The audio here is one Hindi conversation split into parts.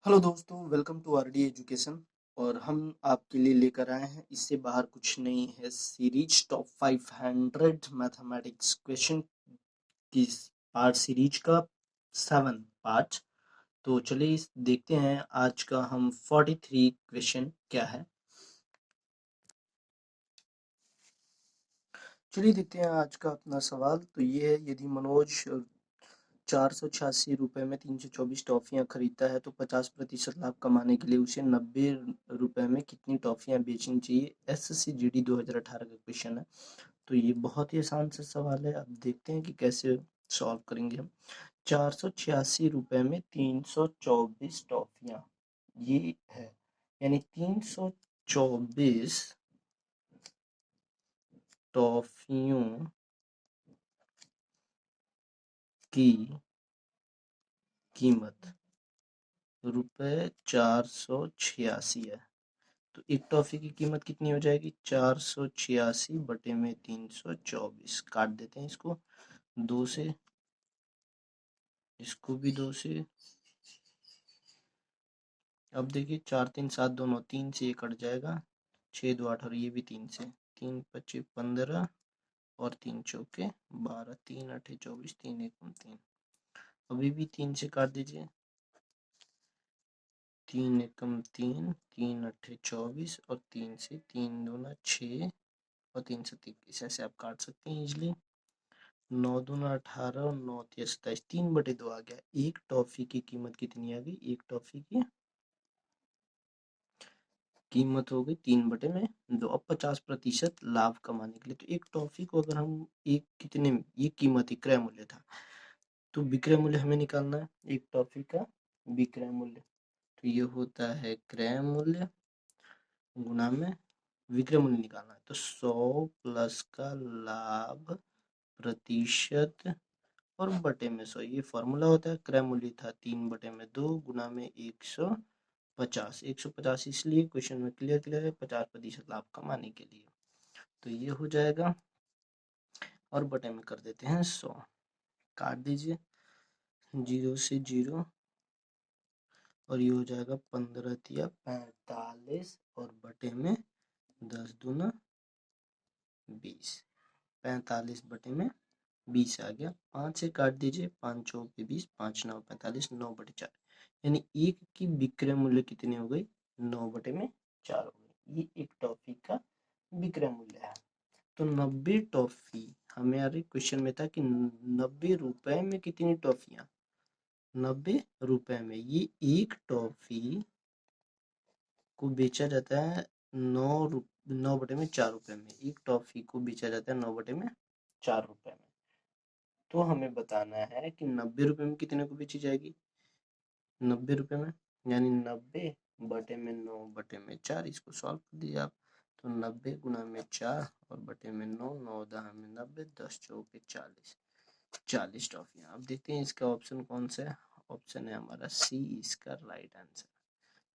हेलो दोस्तों, वेलकम टू आरडी एजुकेशन। और हम आपके लिए लेकर आए हैं, इससे बाहर कुछ नहीं है, सीरीज टॉप 500 मैथमेटिक्स क्वेश्चन की पार्ट सीरीज का 7 पार्ट। तो चलिए देखते हैं आज का हम 43 क्वेश्चन क्या है। चलिए देखते हैं आज का अपना सवाल। तो ये है, यदि मनोज 486 रुपये में 324 टॉफियाँ खरीदता है तो 50% लाभ कमाने के लिए उसे 90 रुपये में कितनी टॉफियाँ बेचनी चाहिए। SSC GD 2018 का क्वेश्चन है। तो ये बहुत ही आसान सा सवाल है। अब देखते हैं कि कैसे सॉल्व करेंगे हम। 486 रुपये में 324 टॉफियाँ, ये है, यानी 324 टॉफियों की कीमत ₹486 है। तो एक टॉफी की कीमत कितनी हो जाएगी? 486/324। काट देते हैं इसको 2 से, इसको भी 2 से। अब देखिए 4 3 7 दोनों, 3 से ये कट जाएगा, 6 2 8 और ये भी 3 से, 3 25 15 और 3 चौके 12, 3 8 24, 3 1 3। अभी भी 3 से काट दीजिए, 3 एकम 3, 3 8 24 और 3 से 3 दूना 6 और 3 7 21। ऐसे आप काट सकते हैं इजिली। 9 दूना 18 और 9 तिया 27, 3/2 आ गया। एक टॉफी की कीमत कितनी आ गई? एक टॉफी की कीमत हो गई 3/2। अब 50% लाभ कमाने के लिए, तो एक टॉफी को अगर हम एक कितने में, ये कीमत ही क्रय मूल्य था, तो विक्रय मूल्य हमें निकालना है एक टॉफी का विक्रय मूल्य। तो ये होता है क्रय मूल्य गुणा में विक्रय मूल्य निकालना है, तो 100 प्लस का लाभ प्रतिशत और बटे में 100। ये फॉर्मूला होता है। क्रय मूल्य था 3/2 गुना में 150। 150 इसलिए क्वेश्चन में क्लियर है, 50% लाभ कमाने के लिए। तो ये हो जाएगा और बटे में कर देते हैं 100। काट दीजिए 0 से 0 और ये हो जाएगा 15 तिया 45 और बटे में 10 दूना 20। 45 बटे में 20 आ गया। 5 से काट दीजिए, 5 चौके 20, 5 9 45, 9/4, यानी एक की विक्रय मूल्य कितनी हो गई? 9/4 हो गई। ये एक टॉफी का विक्रय मूल्य है। तो 90 टॉफी, हमारे क्वेश्चन में था कि 90 रुपए में कितनी टॉफियां? 90 रुपए में ये एक टॉफी को बेचा जाता है 9/4 में। एक टॉफी को बेचा जाता है 9/4 में। तो हमें बताना है कि 90 रुपए में कितने को बेची जाएगी? 90 रुपए में, यानी 90/9/4। इसको सॉल्व कर दीजिए आप। तो 90 गुना में 4 और बटे में 9, 9 10 में 90, 10 चौके 40, 40 टॉफियाँ। अब देखते हैं इसका ऑप्शन कौन सा है। ऑप्शन है हमारा सी, इसका राइट आंसर।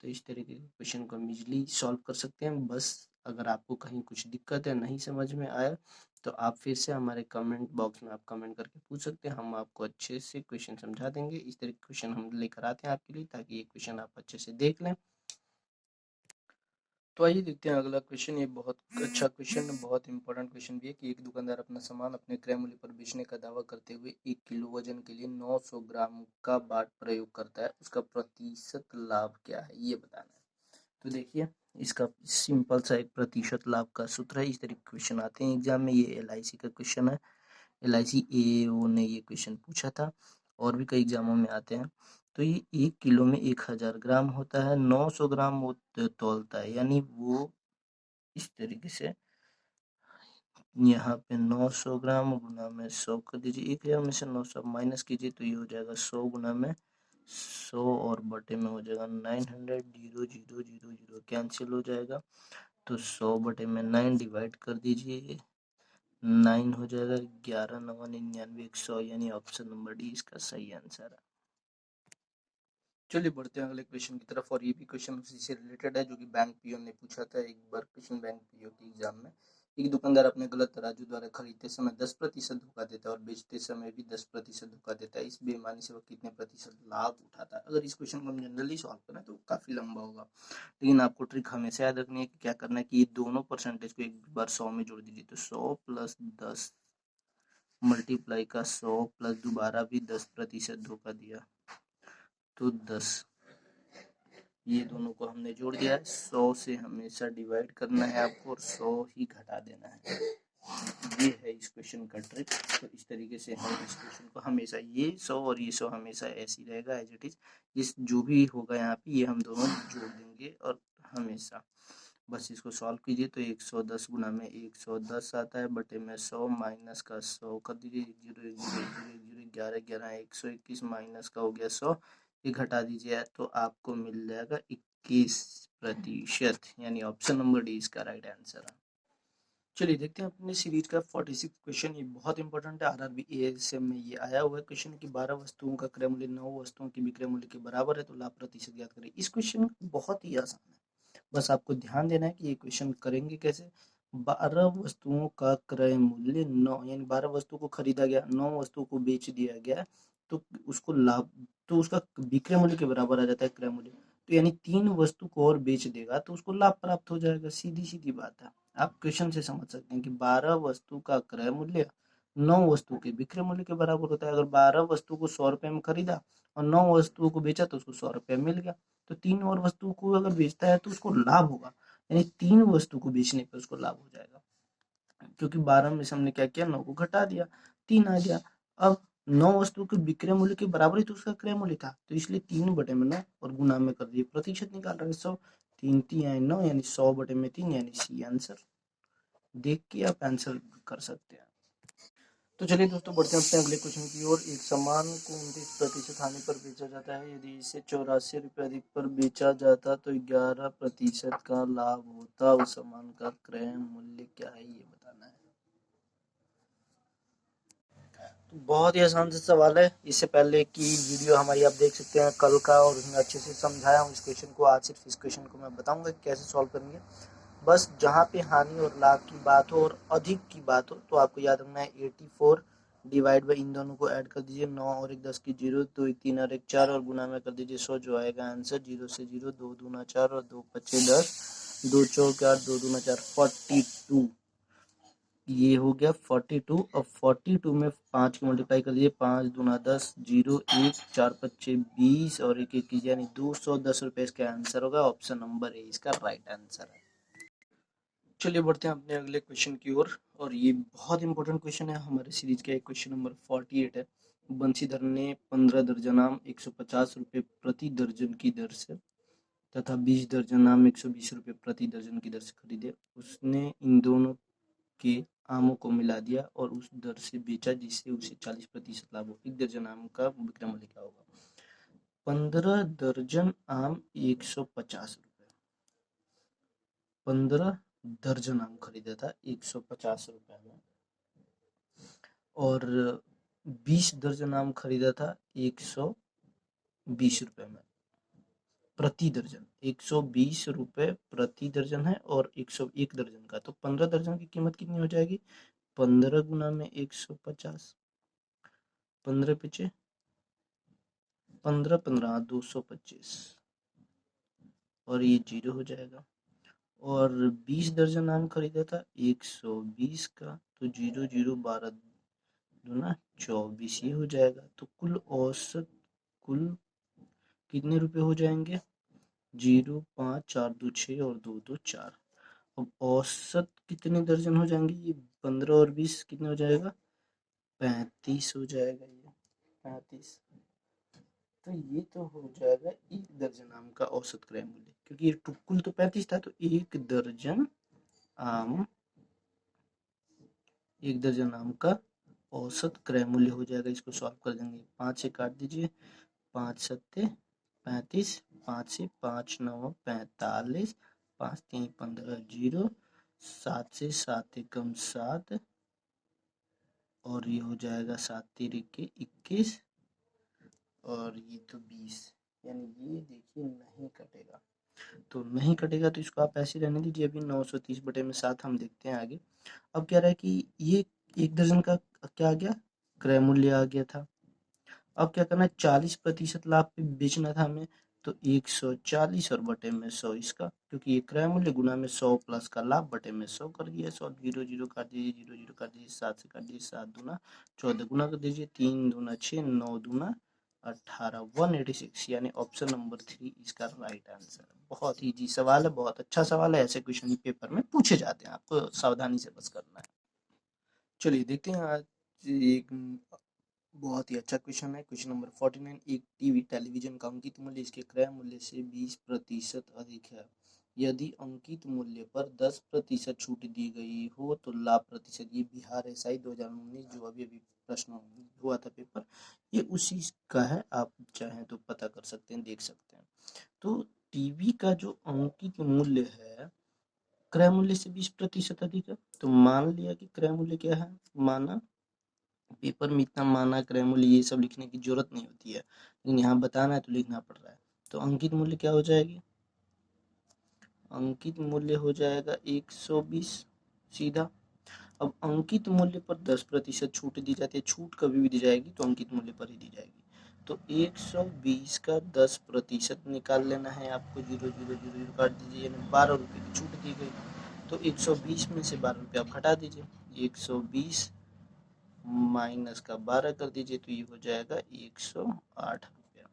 तो इस तरीके के क्वेश्चन को हम इजीली सॉल्व कर सकते हैं। बस अगर आपको कहीं कुछ दिक्कत है, नहीं समझ में आया, तो आप फिर से हमारे कमेंट बॉक्स में आप कमेंट करके पूछ सकते हैं। हम आपको अच्छे से क्वेश्चन समझा देंगे। इस तरह के क्वेश्चन हम लेकर आते हैं आपके लिए, ताकि ये क्वेश्चन आप अच्छे से देख लें। तो आइए देखते हैं अगला क्वेश्चन। ये बहुत अच्छा क्वेश्चन है, बहुत इंपॉर्टेंट क्वेश्चन भी है कि एक दुकानदार अपना सामान अपने क्रय मूल्य पर बेचने का दावा करते हुए 1 किलो वजन के लिए 900 ग्राम का बाट प्रयोग करता है। उसका प्रतिशत लाभ क्या है, ये बताना है। तो देखिए, इसका सिंपल सा एक प्रतिशत लाभ का सूत्र है। इस तरह के क्वेश्चन आते हैं एग्जाम में। ये LIC का क्वेश्चन है। LIC AAO ने ये क्वेश्चन पूछा था, और भी कई एग्जामों में आते हैं। तो ये 1 किलो में 1000 ग्राम होता है, 900 ग्राम वो तौलता है, यानी वो इस तरीके से यहाँ पे 900 ग्राम गुना में 100 कर दीजिए। 1000 में से 900 माइनस कीजिए, तो ये हो जाएगा 100 गुना में 100 और बटे में हो जाएगा 900, 0 0 0 0 कैंसिल हो जाएगा। तो 100 बटे में 9 डिवाइड कर दीजिए, 9 हो जाएगा। 11 9 99 100, यानी ऑप्शन नंबर डी इसका सही आंसर है। चलिए बढ़ते हैं अगले क्वेश्चन की तरफ। और ये भी क्वेश्चन उसी से रिलेटेड है, जो कि बैंक पीओ ने पूछा था एक बार क्वेश्चन, बैंक पीओ के एग्जाम में। एक दुकानदार अपने गलत तराजू द्वारा खरीदते समय 10% धोखा देता है और बेचते समय भी 10% धोखा देता है। इस बेईमानी से वह कितने प्रतिशत लाभ उठाता है? अगर इस क्वेश्चन को हम जनरली सॉल्व करें तो काफी लंबा होगा, लेकिन आपको ट्रिक हमेशा याद रखनी है कि क्या करना है कि ये दोनों परसेंटेज को एक बार 100 में जोड़ दीजिए। तो 100 प्लस 10 मल्टीप्लाई का 100 प्लस दोबारा भी 10% धोखा दिया तो 10। ये दोनों को हमने जोड़ दिया है। 100 से हमेशा डिवाइड करना है आपको और 100 ही घटा देना है। ये है इस क्वेश्चन का ट्रिक। तो इस तरीके से हम इस क्वेश्चन को हमेशा ये 100 और ये 100 हमेशा ऐसे ही रहेगा एज इट इज। इस जो भी होगा यहाँ पे ये हम दोनों जोड़ देंगे और हमेशा बस इसको सॉल्व कीजिए। तो 110 गुना में 110 आता है बटे में 100 माइनस का 100 कर दीजिए। 0 0 0 11 11 121 माइनस का हो गया 100, ये घटा दीजिए तो आपको मिल जाएगा 21%, यानी ऑप्शन नंबर डी इसका राइट आंसर है। चलिए देखते हैं अपने सीरीज का 46 क्वेश्चन। ये बहुत इंपॉर्टेंट है, आरआरबी एएसएम में ये आया हुआ है क्वेश्चन कि 12 वस्तुओं का क्रय मूल्य 9 वस्तुओं के विक्रय मूल्य के बराबर है तो लाभ प्रतिशत ज्ञात करें। इस क्वेश्चन बहुत ही आसान है, बस आपको ध्यान देना है कि ये क्वेश्चन करेंगे कैसे। 12 वस्तुओं का क्रय मूल्य 9, यानी 12 वस्तु को खरीदा गया, 9 वस्तु को बेच दिया गया तो उसको लाभ, तो उसका विक्रय मूल्य के बराबर आ जाता है क्रय मूल्य। तो यानी 3 वस्तु को और बेच देगा तो उसको लाभ प्राप्त हो जाएगा। सीधी सीधी बात है, आप क्वेश्चन से समझ सकते हैं कि 12 वस्तु का क्रय मूल्य 9 वस्तु के विक्रय मूल्य के बराबर होता है। अगर 12 वस्तु को 100 रुपए में खरीदा और 9 वस्तुओं को बेचा तो उसको 100 रुपए मिल गया। तो 3 और वस्तु को अगर बेचता है तो उसको लाभ होगा, यानी 3 वस्तु को बेचने पर उसको लाभ हो जाएगा। क्योंकि 12 में से हमने क्या किया, 9 को घटा दिया, 3 आ गया। अब 9 वस्तु के विक्रय मूल्य के बराबर ही तो उसका क्रय मूल्य था, तो इसलिए 3 बटे में 9 और गुना में कर दिए, प्रतिशत निकाल रहे 100, 3 3 9 यानी 100 बटे में 3 यानी सी आंसर। देख के आप आंसर कर सकते हैं। तो चलिए दोस्तों बढ़ते हैं अपने अगले क्वेश्चन की ओर। एक सामान को 29% हानि पर बेचा जाता है, यदि इसे 84 रुपये अधिक पर बेचा जाता तो 11% का लाभ होता। उस सामान का क्रय मूल्य क्या है ये बताना है। तो बहुत ही आसान सा सवाल है। इससे पहले की वीडियो हमारी आप देख सकते हैं कल का, और उसमें अच्छे से समझाया हूँ इस क्वेश्चन को। आज सिर्फ इस क्वेश्चन को मैं बताऊंगा कि कैसे सॉल्व करेंगे। बस जहाँ पे हानि और लाभ की बात हो और अधिक की बात हो तो आपको याद रखना है 84 डिवाइड बाई इन दोनों को ऐड कर दीजिए। 9 और 1 10 की 0, 2 1 3 और 1 4 और गुना में कर दीजिए 100, जो आएगा आंसर 0 से 0, 2 दूना 4 और 2 पच्चे 10, 2 चौक 8, 2 दूना 4, 42। ये हो गया 42। अब 42 में 5 की मल्टीप्लाई कर दीजिए, 5 दूना 10, 0 1 4 पच्चे 20 और 1 21 यानी 210 रुपये इसका आंसर होगा। ऑप्शन नंबर ए इसका राइट आंसर है। चलिए बढ़ते हैं अपने अगले क्वेश्चन की ओर, और ये बहुत इंपॉर्टेंट क्वेश्चन है हमारे सीरीज का। एक क्वेश्चन नंबर 48 है। बंशीधर ने 15 दर्जन आम 150 रुपये प्रति दर्जन की दर से तथा 20 दर्जन आम 120 रुपये प्रति दर्जन की दर से खरीदे। उसने इन दोनों के आमों को मिला दिया और उस दर से बेचा जिससे उसे 40% लाभ हो। एक दर्जन आम का विक्रय मूल्य क्या होगा? 15 दर्जन आम 150 रुपये, 15 दर्जन आम खरीदा था 150 रुपये में, और 20 दर्जन आम खरीदा था 120 रुपये में प्रति दर्जन। 120 रुपये प्रति दर्जन है और 101 दर्जन का, तो 15 दर्जन की कीमत कितनी हो जाएगी? 15 गुना में 150, 15 पिछे 15 15 225 और ये 0 हो जाएगा। और 20 दर्जन आम खरीदा था 120 का, तो 0 0 12 दूना 24 ये हो जाएगा। तो कुल औसत कुल कितने रुपए हो जाएंगे? 0 5 4 2 6 और 2 2 4। अब औसत कितने दर्जन हो जाएंगे? ये 15 और 20 कितने हो जाएगा? 35 हो जाएगा। ये 35, तो ये तो हो जाएगा एक दर्जन आम का औसत क्रय मूल्य, क्योंकि ये कुल तो 35 था, तो एक दर्जन आम का औसत क्रय मूल्य हो जाएगा। इसको सॉल्व कर देंगे, 5 से काट दीजिए, 5 सत्ते 35, 5 से 5 9 45, 5 3 15 0, 7 से 7 एकम 7 और ये हो जाएगा 7 3 21 और ये तो 20, यानी ये देखिए नहीं कटेगा। तो नहीं कटेगा तो इसको आप ऐसे रहने दीजिए। अभी 930/7 हम देखते हैं आगे। अब कह रहा है कि ये 1 दर्जन का क्या आ गया, क्रय मूल्य आ गया था। अब क्या करना है, 40% लाभ पे बेचना था हमें, तो 140 और बटे में 100 इसका, क्योंकि ये क्रय मूल्य गुना में 100 प्लस का लाभ बटे में 100 कर दिया। 100 जीरो जीरो काट दीजिए, जीरो जीरो काट दीजिए, 7 से काट दीजिए, 7 दूना 14 गुना कर दीजिए, 3 दूना 6, 9 दूना 18, 186, यानी ऑप्शन नंबर 3 इसका राइट आंसर है। बहुत इजी सवाल है, बहुत अच्छा सवाल है, ऐसे क्वेश्चन पेपर में पूछे जाते हैं, आपको सावधानी से बस करना है। चलिए देखते हैं आज एक बहुत ही अच्छा क्वेश्चन है। क्वेश्चन नंबर 49, एक टेलीविजन का अंकित मूल्य इसके क्रय मूल्य से 20% अधिक है। यदि अंकित मूल्य पर 10% छूट दी गई हो तो लाभ प्रतिशत, ये बिहार एसआई 2019 जो अभी अभी प्रश्न हुआ था पेपर, ये उसी का है। आप चाहें तो पता कर सकते हैं, देख सकते हैं। तो टीवी का जो अंकित मूल्य है क्रय मूल्य से 20% अधिक है, तो मान लिया कि क्रय मूल्य क्या है, माना पेपर में इतना माना क्रय मूल्य ये सब लिखने की जरूरत नहीं होती है, लेकिन यहाँ बताना है तो लिखना पड़ रहा है। तो अंकित मूल्य क्या हो जाएगी, अंकित मूल्य हो जाएगा 120 सीधा। अब अंकित मूल्य पर 10% छूट दी जाती है, छूट कभी भी दी जाएगी तो अंकित मूल्य पर ही दी जाएगी। तो 120 का 10% निकाल लेना है आपको, जीरो जीरो जीरो जीरो काट दीजिए, यानी 12 रुपये की छूट दी गई। तो 120 में से 12 रुपये आप घटा दीजिए, 120 माइनस का 12 कर दीजिए, तो ये हो जाएगा 108 रुपया।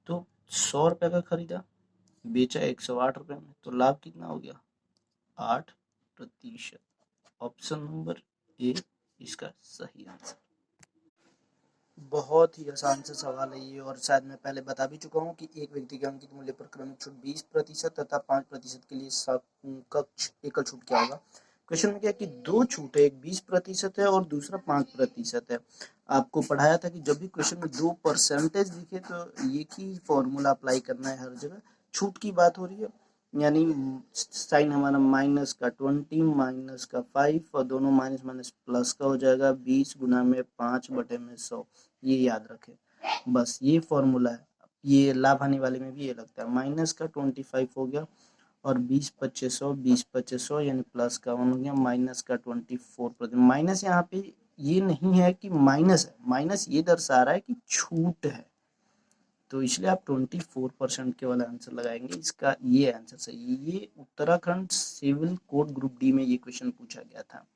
तो 100 रुपये का खरीदा, बेचा 108 रुपये में, तो लाभ कितना हो गया, 8%। ऑप्शन नंबर ए इसका सही आंसर। बहुत ही आसान सा सवाल है ये, और शायद मैं पहले बता भी चुका हूँ कि एक व्यक्ति के अंकित मूल्य पर क्रमिक छूट 20% तथा 5% के लिए समकक्ष एकल छूट क्या होगा। क्वेश्चन में क्या है कि दो छूट है, एक 20% है और दूसरा 5% है। आपको पढ़ाया था कि जब भी क्वेश्चन में 2 परसेंटेज दिखे तो एक ही फॉर्मूला अप्लाई करना है हर जगह। छूट की बात हो रही है, यानी साइन हमारा माइनस का 20 माइनस का 5 और दोनों माइनस माइनस प्लस का हो जाएगा 20 गुना में 5 बटे में 100, ये याद रखें, बस ये फॉर्मूला है। ये लाभ हानि वाले में भी ये लगता है, माइनस का 25 हो गया और 20 25 100 यानी प्लस का 1 हो गया, माइनस का 24%। माइनस यहाँ पे ये नहीं है कि माइनस है, माइनस ये दर्शा रहा है कि छूट है, तो इसलिए आप 24% के वाला आंसर लगाएंगे, इसका ये आंसर सही है। ये Uttarakhand civil code group D में ये क्वेश्चन पूछा गया था।